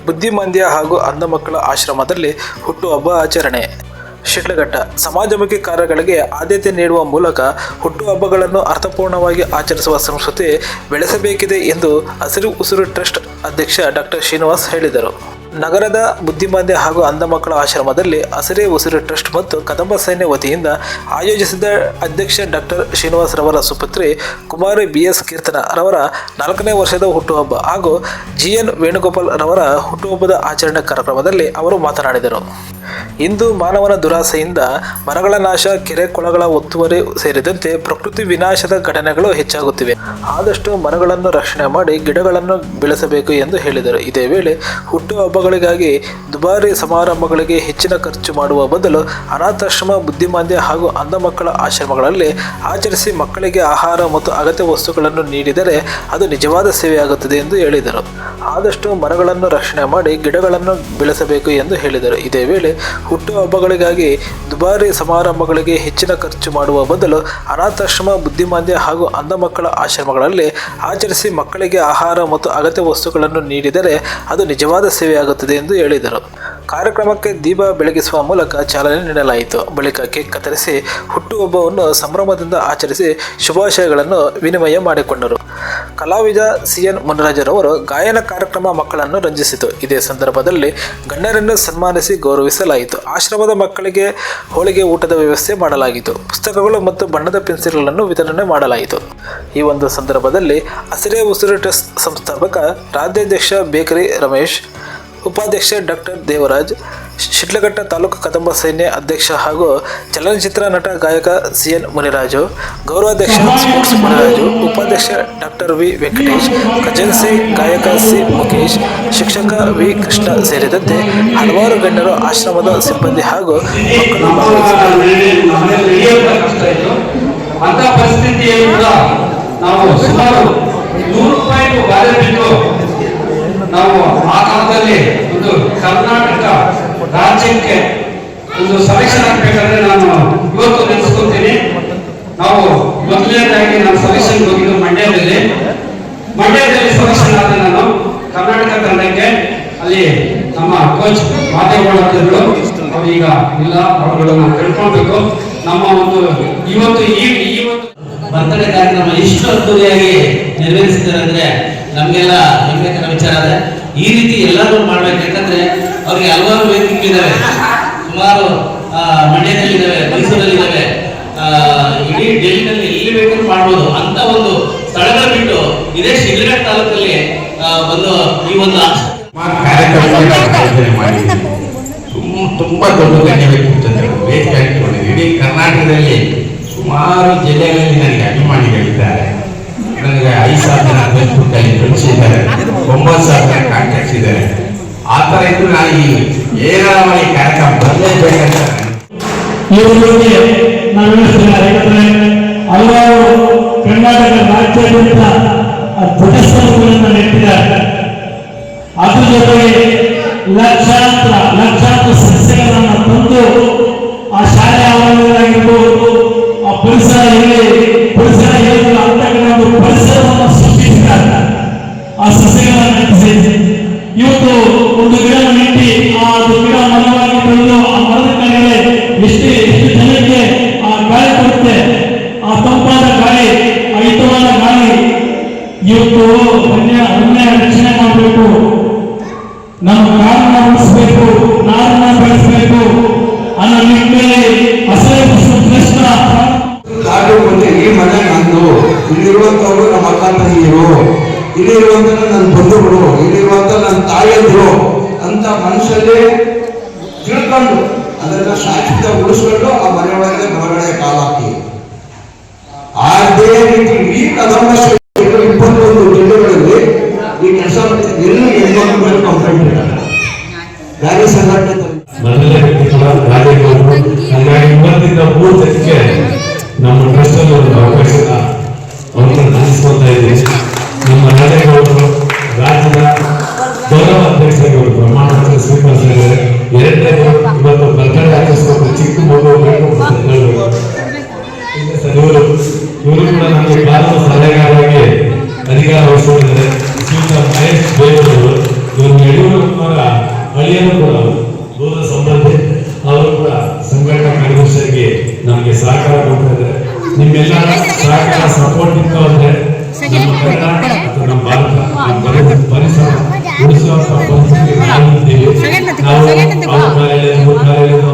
ಬುದ್ಧಿಮಾಂದ್ಯ ಹಾಗೂ ಅಂಧ ಮಕ್ಕಳ ಆಶ್ರಮದಲ್ಲಿ ಹುಟ್ಟುಹಬ್ಬ ಆಚರಣೆ. ಶಿಡ್ಲಘಟ್ಟ ಸಮಾಜಮುಖಿ ಕಾರ್ಯಗಳಿಗೆ ಆದ್ಯತೆ ನೀಡುವ ಮೂಲಕ ಹುಟ್ಟುಹಬ್ಬಗಳನ್ನು ಅರ್ಥಪೂರ್ಣವಾಗಿ ಆಚರಿಸುವ ಸಂಸ್ಕೃತಿ ಬೆಳೆಸಬೇಕಿದೆ ಎಂದು ಹಸಿರು ಉಸಿರು ಟ್ರಸ್ಟ್ ಅಧ್ಯಕ್ಷ ಡಾಕ್ಟರ್ ಶ್ರೀನಿವಾಸ್ ಹೇಳಿದರು. ನಗರದ ಬುದ್ಧಿಮಾಂದ್ಯ ಹಾಗೂ ಅಂಧ ಮಕ್ಕಳ ಆಶ್ರಮದಲ್ಲಿ ಹಸಿರೇ ಉಸಿರು ಟ್ರಸ್ಟ್ ಮತ್ತು ಕದಂಬ ಸೈನ್ಯ ವತಿಯಿಂದ ಆಯೋಜಿಸಿದ ಅಧ್ಯಕ್ಷ ಡಾಕ್ಟರ್ ಶ್ರೀನಿವಾಸ್ ರವರ ಸುಪುತ್ರಿ ಕುಮಾರಿ BS ಕೀರ್ತನ ರವರ 4ನೇ ವರ್ಷದ ಹುಟ್ಟುಹಬ್ಬ ಹಾಗೂ GN ವೇಣುಗೋಪಾಲ್ ರವರ ಹುಟ್ಟುಹಬ್ಬದ ಆಚರಣೆ ಕಾರ್ಯಕ್ರಮದಲ್ಲಿ ಅವರು ಮಾತನಾಡಿದರು. ಇಂದು ಮಾನವನ ದುರಾಸೆಯಿಂದ ಮರಗಳ ನಾಶ, ಕೆರೆ ಕೊಳಗಳ ಒತ್ತುವರಿ ಸೇರಿದಂತೆ ಪ್ರಕೃತಿ ವಿನಾಶದ ಘಟನೆಗಳು ಹೆಚ್ಚಾಗುತ್ತಿವೆ. ಆದಷ್ಟು ಮರಗಳನ್ನು ರಕ್ಷಣೆ ಮಾಡಿ ಗಿಡಗಳನ್ನು ಬೆಳೆಸಬೇಕು ಎಂದು ಹೇಳಿದರು. ಇದೇ ವೇಳೆ ಹುಟ್ಟುಹಬ್ಬಗಳಿಗಾಗಿ ದುಬಾರಿ ಸಮಾರಂಭಗಳಿಗೆ ಹೆಚ್ಚಿನ ಖರ್ಚು ಮಾಡುವ ಬದಲು ಅನಾಥಾಶ್ರಮ, ಬುದ್ಧಿಮಾಂದ್ಯ ಹಾಗೂ ಅಂಧ ಮಕ್ಕಳ ಆಶ್ರಮಗಳಲ್ಲಿ ಆಚರಿಸಿ ಮಕ್ಕಳಿಗೆ ಆಹಾರ ಮತ್ತು ಅಗತ್ಯ ವಸ್ತುಗಳನ್ನು ನೀಡಿದರೆ ಅದು ನಿಜವಾದ ಸೇವೆಯಾಗುತ್ತದೆ ಎಂದು ಹೇಳಿದರು. ಆದಷ್ಟು ಮರಗಳನ್ನು ರಕ್ಷಣೆ ಮಾಡಿ ಗಿಡಗಳನ್ನು ಬೆಳೆಸಬೇಕು ಎಂದು ಹೇಳಿದರು. ಇದೇ ವೇಳೆ ಹುಟ್ಟುಹಬ್ಬಗಳಿಗಾಗಿ ದುಬಾರಿ ಸಮಾರಂಭಗಳಿಗೆ ಹೆಚ್ಚಿನ ಖರ್ಚು ಮಾಡುವ ಬದಲು ಅನಾಥಾಶ್ರಮ, ಬುದ್ಧಿಮಾಂದ್ಯ ಹಾಗೂ ಅಂಧ ಮಕ್ಕಳ ಆಶ್ರಮಗಳಲ್ಲಿ ಆಚರಿಸಿ ಮಕ್ಕಳಿಗೆ ಆಹಾರ ಮತ್ತು ಅಗತ್ಯ ವಸ್ತುಗಳನ್ನು ನೀಡಿದರೆ ಅದು ನಿಜವಾದ ಸೇವೆಯಾಗುತ್ತದೆ ಎಂದು ಹೇಳಿದರು. ಕಾರ್ಯಕ್ರಮಕ್ಕೆ ದೀಪ ಬೆಳಗಿಸುವ ಮೂಲಕ ಚಾಲನೆ ನೀಡಲಾಯಿತು. ಬಳಿಕ ಕೇಕ್ ಕತ್ತರಿಸಿ ಹುಟ್ಟುಹಬ್ಬವನ್ನು ಸಂಭ್ರಮದಿಂದ ಆಚರಿಸಿ ಶುಭಾಶಯಗಳನ್ನು ವಿನಿಮಯ ಮಾಡಿಕೊಂಡರು. ಕಲಾವಿದ CN ಮುನಿರಾಜರವರು ಗಾಯನ ಕಾರ್ಯಕ್ರಮ ಮಕ್ಕಳನ್ನು ರಂಜಿಸಿತು. ಇದೇ ಸಂದರ್ಭದಲ್ಲಿ ಗಣ್ಯರನ್ನು ಸನ್ಮಾನಿಸಿ ಗೌರವಿಸಲಾಯಿತು. ಆಶ್ರಮದ ಮಕ್ಕಳಿಗೆ ಹೋಳಿಗೆ ಊಟದ ವ್ಯವಸ್ಥೆ ಮಾಡಲಾಗಿತ್ತು. ಪುಸ್ತಕಗಳು ಮತ್ತು ಬಣ್ಣದ ಪೆನ್ಸಿಲ್ಗಳನ್ನು ವಿತರಣೆ ಮಾಡಲಾಯಿತು. ಈ ಒಂದು ಸಂದರ್ಭದಲ್ಲಿ ಹಸಿರೇ ಉಸಿರು ಟ್ರಸ್ಟ್ ಸಂಸ್ಥಾಪಕ ರಾಜ್ಯಾಧ್ಯಕ್ಷ ಬೇಕರಿ ರಮೇಶ್, ಉಪಾಧ್ಯಕ್ಷ ಡಾಕ್ಟರ್ ದೇವರಾಜ್, ಶಿಡ್ಲಘಟ್ಟ ತಾಲೂಕು ಕದಂಬ ಸೈನ್ಯ ಅಧ್ಯಕ್ಷ ಹಾಗೂ ಚಲನಚಿತ್ರ ನಟ ಗಾಯಕ CN ಮುನಿರಾಜು, ಗೌರವಾಧ್ಯಕ್ಷ ಸ್ಪೋರ್ಟ್ಸ್ ಮುನಿರಾಜು, ಉಪಾಧ್ಯಕ್ಷ ಡಾಕ್ಟರ್ V ವೆಂಕಟೇಶ್, ಖಜಾನ್ಸಿ ಗಾಯಕ C ಮುಖೇಶ್, ಶಿಕ್ಷಕ V ಕೃಷ್ಣ ಸೇರಿದಂತೆ ಹಲವಾರು ಗಣ್ಯರು, ಆಶ್ರಮದ ಸಿಬ್ಬಂದಿ ಹಾಗೂ ಮಕ್ಕಳು ನಾವು ಆ ಕಾಲದಲ್ಲಿ ಒಂದು ಕರ್ನಾಟಕ ರಾಜ್ಯಕ್ಕೆ ಒಂದು ಸೆಲೆಕ್ಷನ್ ಆಗಬೇಕಾದ್ರೆ ನಾನು ಇವತ್ತು ನೆನೆಸ್ಕೊತೀನಿ. ನಾವು ಮೊದಲನೇದಾಗಿ ನಾನು ಸೆಲೆಕ್ಷನ್ ಹೋಗಿದ್ದು ಮಂಡ್ಯದಲ್ಲಿ ಸೆಲೆಕ್ಷನ್ ಆದ ನಾನು ಕರ್ನಾಟಕ ತಂಡಕ್ಕೆ. ಅಲ್ಲಿ ನಮ್ಮ ಕೋಚ್ ಮಾದೇಗೌಡ ಅವರು ಈಗ ಇಲ್ಲ, ಅವರುಗಳನ್ನ ತಿಳ್ಕೊಳ್ಬೇಕು. ನಮ್ಮ ಒಂದು ಇವತ್ತು ಬರ್ತಡೇ ಕಾರ್ಯಕ್ರಮ ಇಷ್ಟು ಅದ್ದೂರಿಯಾಗಿ ನೆರವೇರಿಸಿದ್ದಾರೆ ಅಂದ್ರೆ ನಮ್ಗೆಲ್ಲ ಹೆಮ್ಮೆಕರ ವಿಚಾರ ಇದೆ. ಈ ರೀತಿ ಎಲ್ಲರೂ ಮಾಡ್ಬೇಕು. ಯಾಕಂದ್ರೆ ಅವ್ರಿಗೆ ಹಲವಾರು ವೇದಿಕೆ ಇದಾವೆ, ಸುಮಾರು ಮಂಡ್ಯದಲ್ಲಿ ಇದಾವೆ, ಮೈಸೂರಲ್ಲಿ ಇದಾವೆ, ಇಡೀ ಡೆಲ್ಲಿನಲ್ಲಿ ಎಲ್ಲಿ ಬೇಕಾದ್ರೂ ಮಾಡ್ಬೋದು ಅಂತ ಒಂದು ಸ್ಥಳಗಳು ಬಿಟ್ಟು ಇದೇ ಶಿಡ್ಲಘಟ್ಟ ತಾಲೂಕಲ್ಲಿ ಒಂದು ಈ ಒಂದು ತುಂಬಾ ದೊಡ್ಡ ಗಣ್ಯ ವ್ಯಕ್ತಿತ್ವಗಳು ವೇದಿಕೆ ಹಾಕಿಕೊಂಡಿದೆ. ಇಡೀ ಕರ್ನಾಟಕದಲ್ಲಿ ಸುಮಾರು ಜಿಲ್ಲೆಗಳಲ್ಲಿ ನನಗೆ ಅಭಿಮಾನಿಗಳಿದ್ದಾರೆ. ನನಗೆ 5,000 ಜನ ಫೇಸ್ಬುಕ್ ಅಲ್ಲಿ ಕಳಿಸಿದ್ದಾರೆ, 9,000 ಜನ ಕಾಂಟ್ಯಾಕ್ಟ್ಸ್ ಇದ್ದಾರೆ. ಆ ತರ ಇದ್ದು ನಾನು ಈ ಏನಾಮಿ ಕಾರ್ಯಕ್ರಮ ಬರಲೇಬೇಕಂತ ಹಲವಾರು ಕರ್ನಾಟಕ ರಾಜ್ಯಾದ್ಯಂತ ಧ್ವಜಸ್ತಂಭಗಳನ್ನು ನೆಟ್ಟಿದ್ದಾರೆ. ಅದ್ರ ಜೊತೆಗೆ ಲಕ್ಷಾಂತರ ಸಸ್ಯಗಳನ್ನು ತಂದು ಆ ಶಾಲೆ ಆವರಣಗಳಾಗಿರ್ಬೋದು, ಆ ಪರಿಸರ ಒಂದು ಪರಿಸರವನ್ನು ಸೃಷ್ಟಿಸಿದ್ದಾರೆ. ಆ ಸಸ್ಯಗಳನ್ನು ನೆಟ್ಟಿಸಿ ಇವತ್ತು ಒಂದು ಗಿಡವನ್ನು ನೆಟ್ಟಿ ಆ ಗಿಡ ಮರವಾಗಿ ಬೆಳೆದು ಆ ಮರದ ಕೆಳಗೆ ಎಷ್ಟು ಜನಕ್ಕೆ ಆ ಗಾಳಿ ಕೊಡುತ್ತೆ, ಆ ತಂಪಾದ ಗಾಳಿ, ಆ ಹಿತವಾದ ಗಾಳಿ. ಇವತ್ತು ವನ್ಯ ರಕ್ಷಣೆ ಮಾಡಬೇಕು, ನಮ್ಮ ಕಾಡನ್ನು ಉಳಿಸಬೇಕು, ನಾಡನ್ನು ಬೆಳೆಸಬೇಕು ಅನ್ನೋ ನಿಟ್ಟಿನಲ್ಲಿ ಹಸಿರೇ ಉಸಿರು ಟ್ರಸ್ಟ್ ಕಾಡು ಮತ್ತೆ ಈ ಮನೆ ನಂದು, ಇಲ್ಲಿರುವಂತವರು ನಮ್ಮ ಅಕ್ಕ ತಂಗಿಯರು, ಇಲ್ಲಿರುವಂತ ನನ್ನ ಬಂಧುಗಳು, ಇಲ್ಲಿರುವಂತ ನನ್ನ ತಾಯಿಯಂದ್ರು ಅಂತ ಮನಸ್ಸಲ್ಲಿ ತಿಳ್ಕೊಂಡು ಅದನ್ನ ಶಾಶ್ವತ ಉಳಿಸ್ಕೊಂಡು ಆ ಮನೆಯೊಳಗೆ ಹೊರಗಡೆ ಕಾಲ ಹಾಕಿ ಅದೇ ರೀತಿ ಈ ಕದಂಬ 21 ಜಿಲ್ಲೆಗಳಲ್ಲಿ ಈ ಕೆಲಸ ಎಲ್ಲೂ ಹೆಣ್ಮಕ್ಳು ಮೇಲೆ ಕಂಪ್ಲೇಂಟ್ ಇದ್ದಾರೆ. ಗಾಡಿ ಸಂಘಟನೆ ಮೊದಲನೇ ವ್ಯಕ್ತಿತ್ವ ರಾಜಕೀಯವರು. ಹಾಗಾಗಿ ಇವತ್ತಿಂದ 3 ದಿನಕ್ಕೆ ನಮ್ಮ ಟ್ರಸ್ಟ್ ಅಲ್ಲಿ ಒಂದು ಅವಕಾಶನ ಅವರನ್ನು ನಡೆಸ್ಕೊಳ್ತಾ ಇದ್ದೀವಿ. ನಮ್ಮ ರಾಜಕೀಯವರು ರಾಜ್ಯದ ಗೌರವ ಅಧ್ಯಕ್ಷರಾಗಿ ಪ್ರಮಾಣ ಪತ್ರ ಸ್ವೀಕರಿಸಿದ್ದಾರೆ. 2ನೇದು ಇವತ್ತು ಬರ್ತಡೇ ಆಚರಿಸಬೇಕು, ಚಿಕ್ಕ ಮಗು ಬೇಕು ಇವರು ಕೂಡ ನಮಗೆ ಕಾನೂನು ಸಲಹೆಗಾರರಾಗಿ ಅಧಿಕಾರ ವಹಿಸಿದ್ದಾರೆ. ಶ್ರೀಯುತ ಮಹೇಶ್ ಬೇಗೂರು, ಇವರು ಯಡಿಯೂರಪ್ಪನವರ ತಂದೆಯವರು ಕೂಡ ದೂರ ಸಂಬಂಧಿ, ಅವರು ಕೂಡ ಸಂಘಟನಾ ಕಾರ್ಯದರ್ಶಿಯಾಗಿ ನಮಗೆ ಸಹಕಾರ ಕೊಡ್ತಾ ಇದ್ದಾರೆ. ನಿಮ್ಮೆಲ್ಲರ ಸಹಕಾರ ಸಪೋರ್ಟ್ ಇತ್ತು ಅಂದ್ರೆ ನಮ್ಮ ಕನ್ನಡ ಅಥವಾ ನಮ್ಮ ಭಾರತ ನಮ್ಮ ಪರಿಸರ ಉಳಿಸುವಂತ ಪರಿಸ್ಥಿತಿ ನಾವಿದ್ದೇವೆ. ನಾವು ಅವ್ರ ಕಾಲೇಜು